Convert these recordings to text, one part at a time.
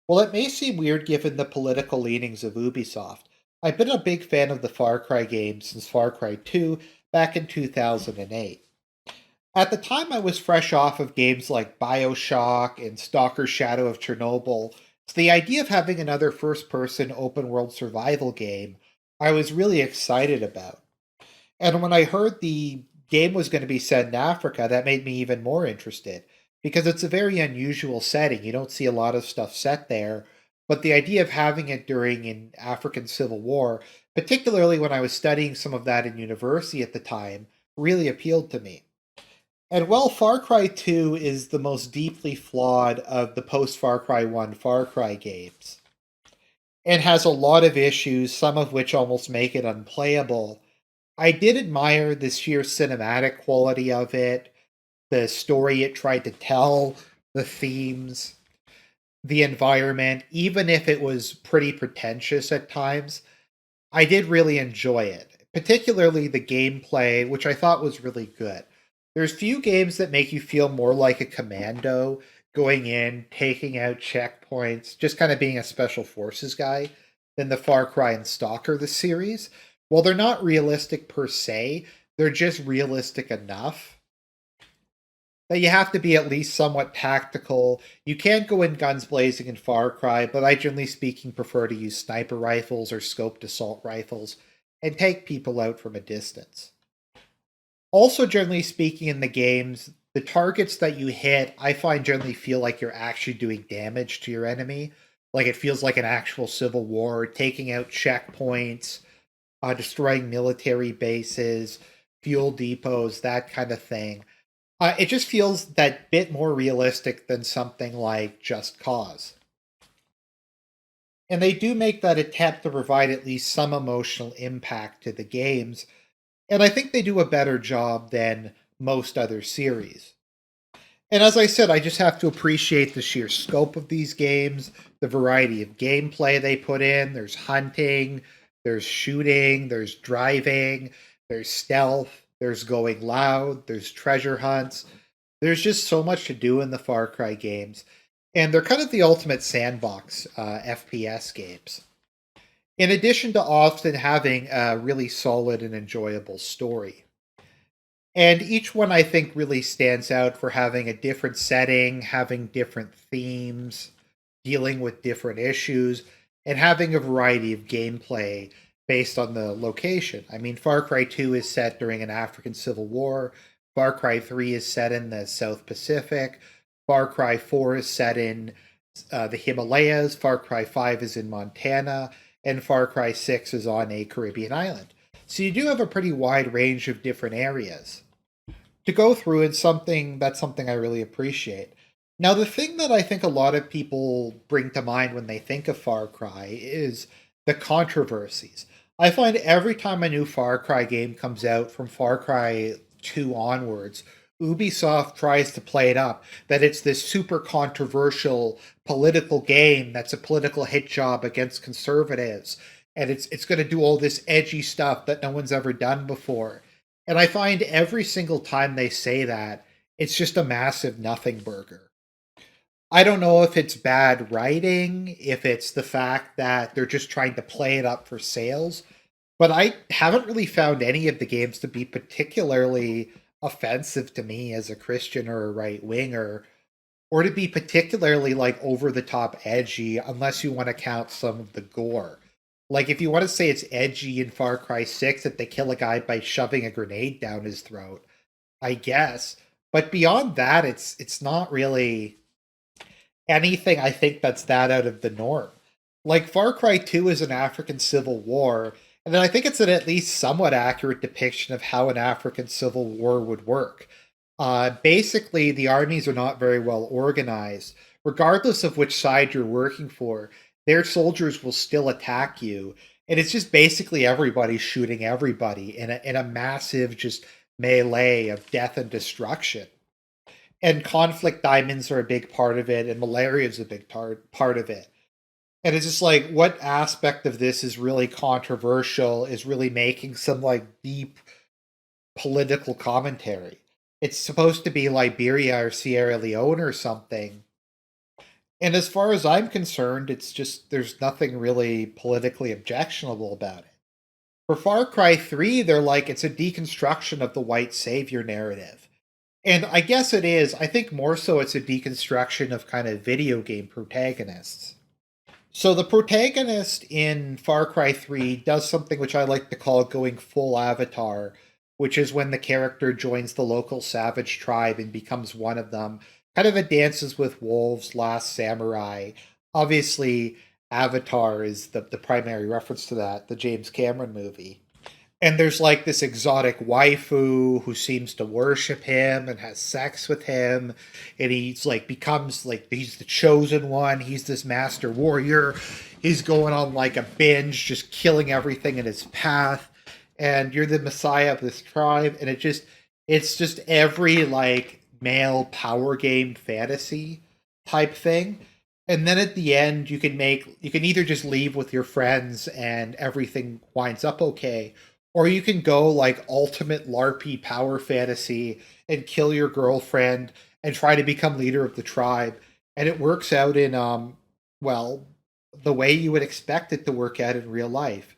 Well, it may seem weird given the political leanings of Ubisoft. I've been a big fan of the Far Cry games since Far Cry 2 back in 2008. At the time, I was fresh off of games like Bioshock and Stalker Shadow of Chernobyl, so the idea of having another first person open world survival game I was really excited about. And when I heard the game was going to be set in Africa, that made me even more interested because it's a very unusual setting. You don't see a lot of stuff set there, but the idea of having it during an African civil war, particularly when I was studying some of that in university at the time, really appealed to me. And while Far Cry 2 is the most deeply flawed of the post Far Cry 1 Far Cry games, and has a lot of issues, some of which almost make it unplayable, I did admire the sheer cinematic quality of it, the story it tried to tell, the themes, the environment, even if it was pretty pretentious at times. I did really enjoy it, particularly the gameplay, which I thought was really good. There's few games that make you feel more like a commando going in, taking out checkpoints, just kind of being a special forces guy than the Far Cry and Stalker the series. While they're not realistic per se, they're just realistic enough that you have to be at least somewhat tactical. You can't go in guns blazing in Far Cry, but I generally speaking prefer to use sniper rifles or scoped assault rifles and take people out from a distance. Also, generally speaking, in the games, the targets that you hit, I find generally feel like you're actually doing damage to your enemy. Like it feels like an actual civil war, taking out checkpoints, destroying military bases, fuel depots, that kind of thing. It just feels that bit more realistic than something like Just Cause. And they do make that attempt to provide at least some emotional impact to the games, and I think they do a better job than most other series. And as I said, I just have to appreciate the sheer scope of these games, the variety of gameplay they put in. There's hunting, there's shooting, there's driving, there's stealth, there's going loud, there's treasure hunts. There's just so much to do in the Far Cry games. And they're kind of the ultimate sandbox FPS games. In addition to often having a really solid and enjoyable story. And each one I think really stands out for having a different setting, having different themes, dealing with different issues, and having a variety of gameplay based on the location. I mean, Far Cry 2 is set during an African civil war, Far Cry 3 is set in the South Pacific, Far Cry 4 is set in the Himalayas, Far Cry 5 is in Montana, and Far Cry 6 is on a Caribbean island. So you do have a pretty wide range of different areas to go through, and something I really appreciate. Now, the thing that I think a lot of people bring to mind when they think of Far Cry is the controversies. I find every time a new Far Cry game comes out from Far Cry 2 onwards, Ubisoft tries to play it up that it's this super controversial political game that's a political hit job against conservatives, and it's going to do all this edgy stuff that no one's ever done before. And I find every single time they say that, it's just a massive nothing burger. I don't know if it's bad writing, if it's the fact that they're just trying to play it up for sales, but I haven't really found any of the games to be particularly offensive to me as a Christian or a right winger, or to be particularly like over the top edgy, unless you want to count some of the gore. Like if you want to say it's edgy in Far Cry 6 that they kill a guy by shoving a grenade down his throat, I guess. But beyond that, it's not really anything I think that's that out of the norm. Like Far Cry 2 is an African civil war, and then I think it's an at least somewhat accurate depiction of how an African civil war would work. Basically, the armies are not very well organized. Regardless of which side you're working for, their soldiers will still attack you. And it's just basically everybody shooting everybody in a massive just melee of death and destruction. And conflict diamonds are a big part of it, and malaria is a big part of it. And it's just like, what aspect of this is really controversial, is really making some like deep political commentary? It's supposed to be Liberia or Sierra Leone or something. And as far as I'm concerned, it's just there's nothing really politically objectionable about it. For Far Cry 3, they're like it's a deconstruction of the white savior narrative. And I guess it is. I think more so it's a deconstruction of kind of video game protagonists. So the protagonist in Far Cry 3 does something which I like to call going full avatar, which is when the character joins the local savage tribe and becomes one of them. Kind of a Dances with Wolves, Last Samurai. Obviously, Avatar is the primary reference to that, the James Cameron movie. And there's like this exotic waifu who seems to worship him and has sex with him. And he's like becomes like he's the chosen one. He's this master warrior. He's going on like a binge, just killing everything in his path. And you're the messiah of this tribe. And it's just every like male power game fantasy type thing. And then at the end you can either just leave with your friends and everything winds up okay, or you can go like ultimate LARPy power fantasy and kill your girlfriend and try to become leader of the tribe. And it works out in well, the way you would expect it to work out in real life.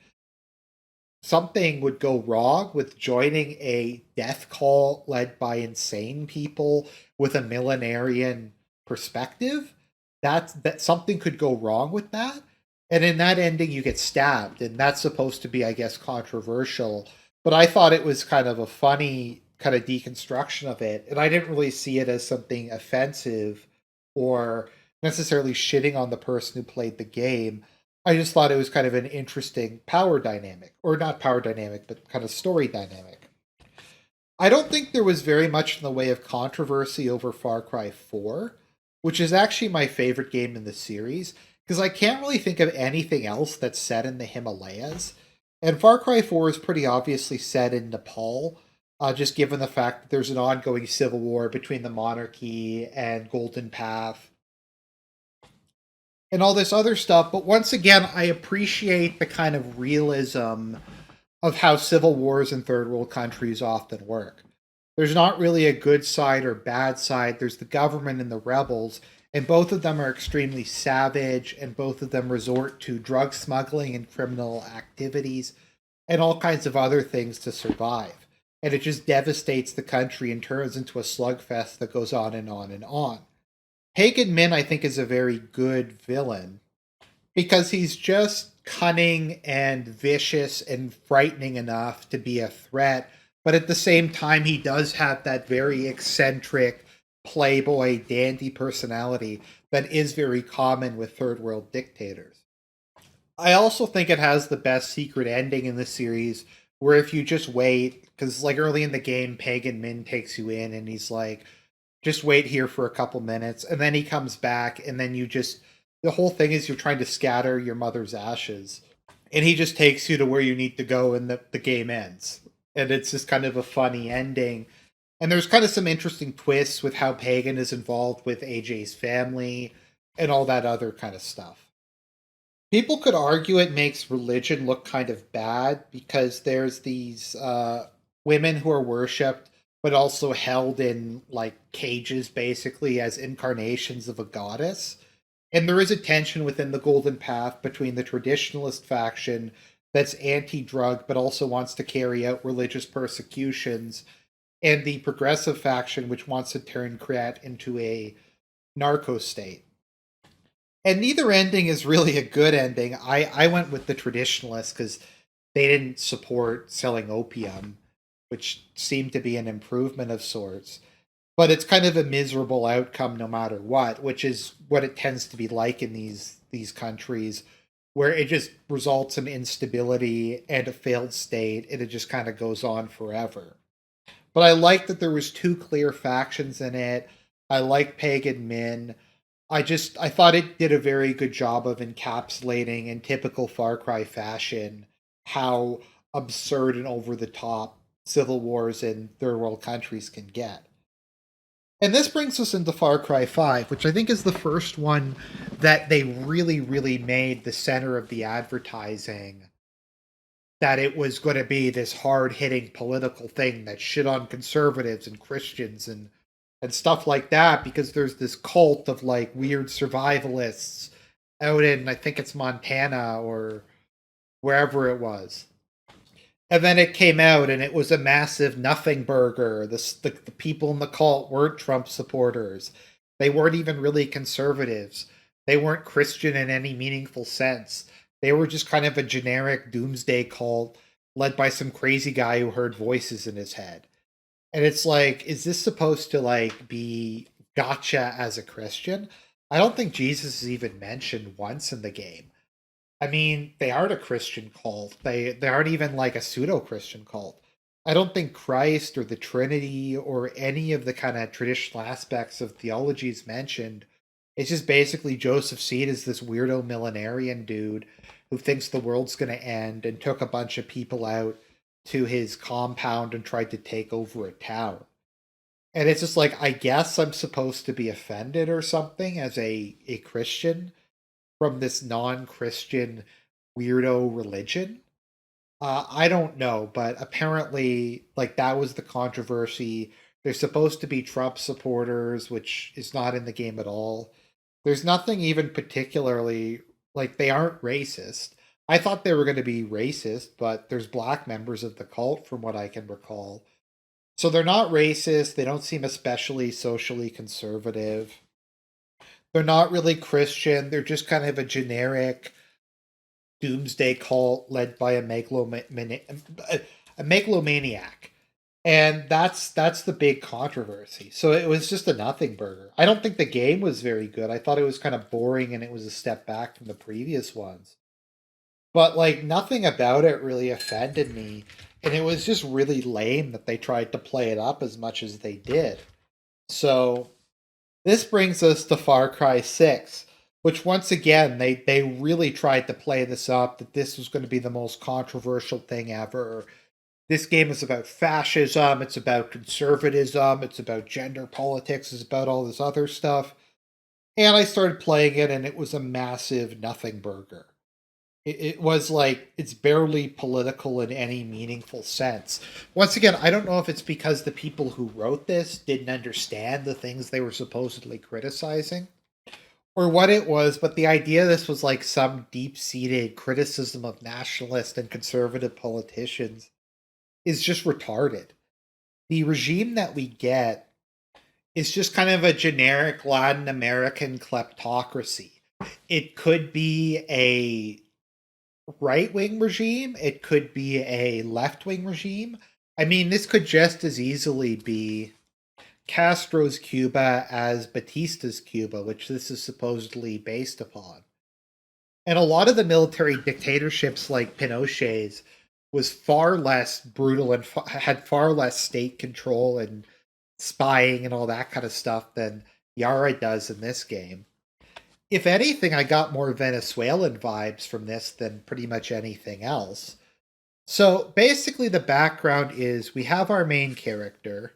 Something would go wrong with joining a death call led by insane people with a millenarian perspective. That something could go wrong with that. And in that ending you get stabbed, and that's supposed to be, I guess, controversial. But I thought it was kind of a funny kind of deconstruction of it, and I didn't really see it as something offensive or necessarily shitting on the person who played the game. I just thought it was kind of an interesting power dynamic, or not power dynamic, but kind of story dynamic. I don't think there was very much in the way of controversy over Far Cry 4, which is actually my favorite game in the series, because I can't really think of anything else that's set in the Himalayas. And Far Cry 4 is pretty obviously set in Nepal, just given the fact that there's an ongoing civil war between the monarchy and Golden Path and all this other stuff. But once again, I appreciate the kind of realism of how civil wars in third world countries often work. There's not really a good side or bad side. There's the government and the rebels, and both of them are extremely savage, and both of them resort to drug smuggling and criminal activities and all kinds of other things to survive. And it just devastates the country and turns into a slugfest that goes on and on and on. Pagan Min, I think, is a very good villain because he's just cunning and vicious and frightening enough to be a threat. But at the same time, he does have that very eccentric, playboy, dandy personality that is very common with third world dictators. I also think it has the best secret ending in the series, where if you just wait, because like early in the game, Pagan Min takes you in and he's like, just wait here for a couple minutes, and then he comes back, and then you just the whole thing is you're trying to scatter your mother's ashes, and he just takes you to where you need to go, and the game ends. And it's just kind of a funny ending. And there's kind of some interesting twists with how Pagan is involved with AJ's family and all that other kind of stuff. People could argue it makes religion look kind of bad because there's these women who are worshipped but also held in like cages basically as incarnations of a goddess. And there is a tension within the Golden Path between the traditionalist faction that's anti drug but also wants to carry out religious persecutions, and the progressive faction which wants to turn Krat into a narco state. And neither ending is really a good ending. I went with the traditionalists because they didn't support selling opium, which seemed to be an improvement of sorts. But it's kind of a miserable outcome no matter what, which is what it tends to be like in these countries, where it just results in instability and a failed state, and it just kind of goes on forever. But I like that there was two clear factions in it. I like Pagan Min. I thought it did a very good job of encapsulating in typical Far Cry fashion how absurd and over the top civil wars in third world countries can get. And this brings us into Far Cry 5, which I think is the first one that they really, really made the center of the advertising, that it was going to be this hard hitting political thing that shit on conservatives and Christians and and stuff like that, because there's this cult of like weird survivalists out in, I think it's Montana or wherever it was. And then it came out and it was a massive nothing burger. The people in the cult weren't Trump supporters. They weren't even really conservatives. They weren't Christian in any meaningful sense. They were just kind of a generic doomsday cult led by some crazy guy who heard voices in his head. And it's like, is this supposed to like be gotcha as a Christian? I don't think Jesus is even mentioned once in the game. I mean, they aren't a Christian cult. They aren't even like a pseudo Christian cult. I don't think Christ or the Trinity or any of the kind of traditional aspects of theology is mentioned. It's just basically Joseph Seed is this weirdo millenarian dude who thinks the world's going to end and took a bunch of people out to his compound and tried to take over a town. And it's just like, I guess I'm supposed to be offended or something as a Christian from this non-Christian weirdo religion. I don't know, but apparently, like that was the controversy. They're supposed to be Trump supporters, which is not in the game at all. There's nothing even particularly like they aren't racist. I thought they were going to be racist, but there's black members of the cult, from what I can recall. So they're not racist. They don't seem especially socially conservative. They're not really Christian. They're just kind of a generic doomsday cult led by a megalomaniac. And that's the big controversy. So it was just a nothing burger. I don't think the game was very good. I thought it was kind of boring and it was a step back from the previous ones. But like nothing about it really offended me. And it was just really lame that they tried to play it up as much as they did. So this brings us to Far Cry 6, which once again they really tried to play this up that this was going to be the most controversial thing ever. This game is about fascism, it's about conservatism, it's about gender politics, it's about all this other stuff. And I started playing it and it was a massive nothing burger. It was like it's barely political in any meaningful sense. Once again, I don't know if it's because the people who wrote this didn't understand the things they were supposedly criticizing or what it was, but the idea this was like some deep seated criticism of nationalist and conservative politicians is just retarded. The regime that we get is just kind of a generic Latin American kleptocracy. It could be a right wing regime, it could be a left wing regime. I mean, this could just as easily be Castro's Cuba as Batista's Cuba, which this is supposedly based upon. And a lot of the military dictatorships like Pinochet's was far less brutal and had far less state control and spying and all that kind of stuff than Yara does in this game. If anything, I got more Venezuelan vibes from this than pretty much anything else. So basically, the background is we have our main character,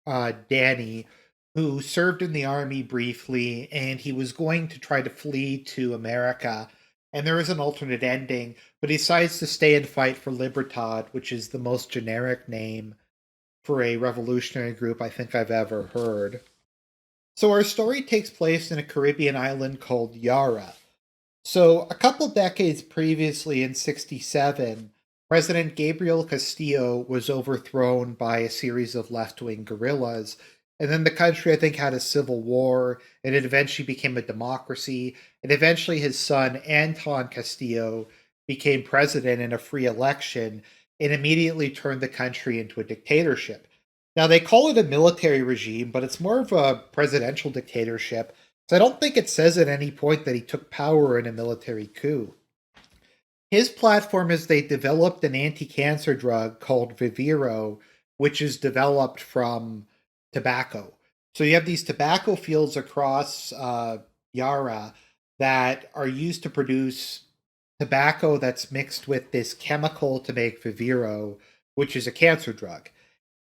Danny, who served in the army briefly, and he was going to try to flee to America. And there is an alternate ending, but he decides to stay and fight for Libertad, which is the most generic name for a revolutionary group I think I've ever heard. So our story takes place in a Caribbean island called Yara. So a couple decades previously in 67, President Gabriel Castillo was overthrown by a series of left-wing guerrillas. And then the country, I think, had a civil war, and it eventually became a democracy. And eventually his son, Anton Castillo, became president in a free election and immediately turned the country into a dictatorship. Now, they call it a military regime, but it's more of a presidential dictatorship. So I don't think it says at any point that he took power in a military coup. His platform is they developed an anti-cancer drug called Viviro, which is developed from tobacco. So you have these tobacco fields across Yara that are used to produce tobacco that's mixed with this chemical to make Viviro, which is a cancer drug.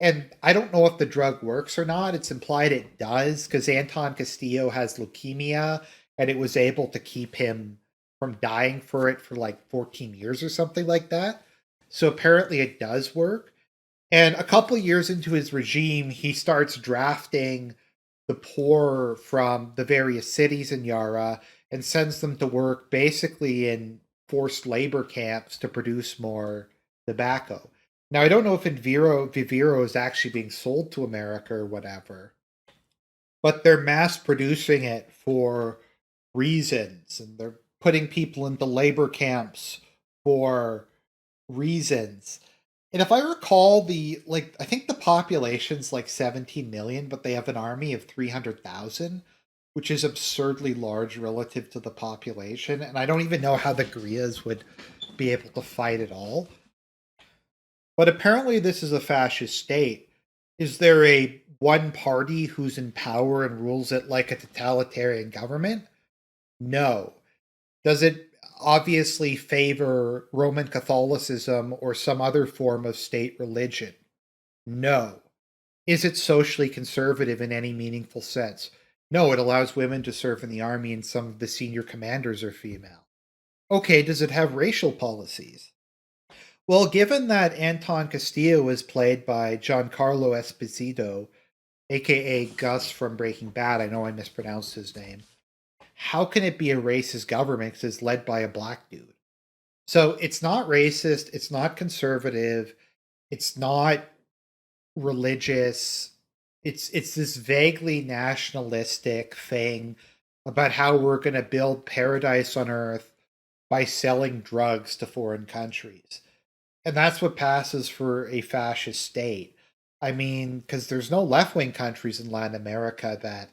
And I don't know if the drug works or not. It's implied it does because Anton Castillo has leukemia and it was able to keep him from dying for it for like 14 years or something like that. So apparently it does work. And a couple years into his regime, he starts drafting the poor from the various cities in Yara and sends them to work basically in forced labor camps to produce more tobacco. Now, I don't know if Viviro is actually being sold to America or whatever, but they're mass producing it for reasons, and they're putting people into labor camps for reasons. And if I recall, I think the population's like 17 million, but they have an army of 300,000, which is absurdly large relative to the population. And I don't even know how the guerrillas would be able to fight at all. But apparently, this is a fascist state. Is there a one party who's in power and rules it like a totalitarian government? No. Does it obviously favor Roman Catholicism or some other form of state religion? No. Is it socially conservative in any meaningful sense? No, it allows women to serve in the army and some of the senior commanders are female. Okay, does it have racial policies? Well, given that Anton Castillo is played by Giancarlo Esposito, aka Gus from Breaking Bad, I know I mispronounced his name, how can it be a racist government because it's led by a black dude? So it's not racist, it's not conservative, it's not religious. It's this vaguely nationalistic thing about how we're going to build paradise on earth by selling drugs to foreign countries. And that's what passes for a fascist state. I mean, because there's no left wing countries in Latin America that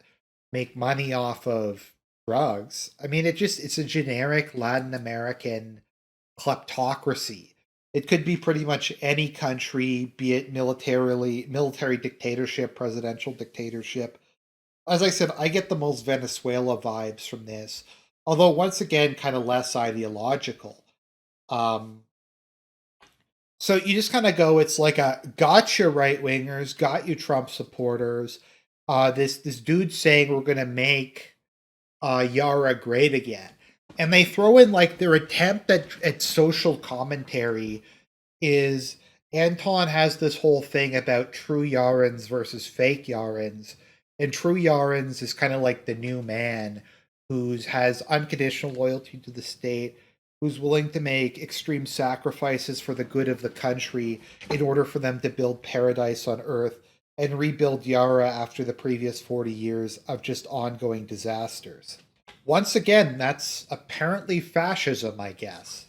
make money off of drugs. I mean, it's a generic Latin American kleptocracy. It could be pretty much any country, be it military dictatorship, presidential dictatorship. As I said, I get the most Venezuela vibes from this, although once again, kind of less ideological. Um, so you just kind of go, it's like a got you right wingers, got you Trump supporters. This dude saying we're gonna make Yara great again. And they throw in like their attempt at social commentary is Anton has this whole thing about true Yarans versus fake Yarans. And true Yarans is kind of like the new man who has unconditional loyalty to the state, who's willing to make extreme sacrifices for the good of the country in order for them to build paradise on earth and rebuild Yara after the previous 40 years of just ongoing disasters. Once again, that's apparently fascism, I guess.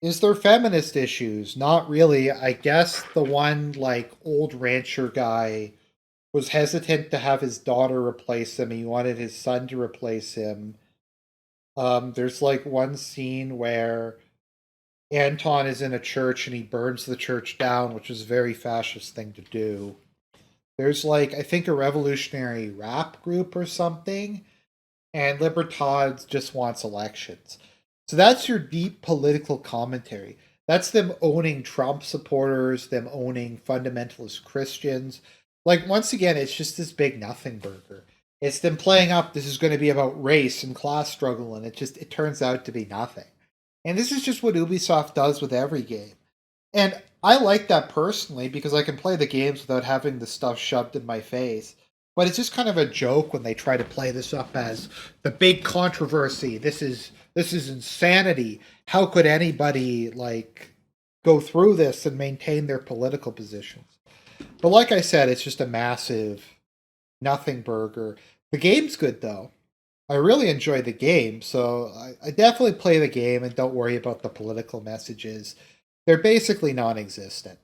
Is there feminist issues? Not really. I guess the one, like, old rancher guy was hesitant to have his daughter replace him. He wanted his son to replace him. There's, like, one scene where Anton is in a church and he burns the church down, which is a very fascist thing to do. There's, like, I think a revolutionary rap group or something, and Libertad just wants elections. So that's your deep political commentary. That's them owning Trump supporters, them owning fundamentalist Christians. Like, once again, it's just this big nothing burger. It's them playing up this is going to be about race and class struggle, and it turns out to be nothing. And this is just what Ubisoft does with every game. And I like that personally because I can play the games without having the stuff shoved in my face. But it's just kind of a joke when they try to play this up as the big controversy. This is insanity. How could anybody like go through this and maintain their political positions? But like I said, it's just a massive nothing burger. The game's good though. I really enjoy the game, so I definitely play the game and don't worry about the political messages. They're basically non existent.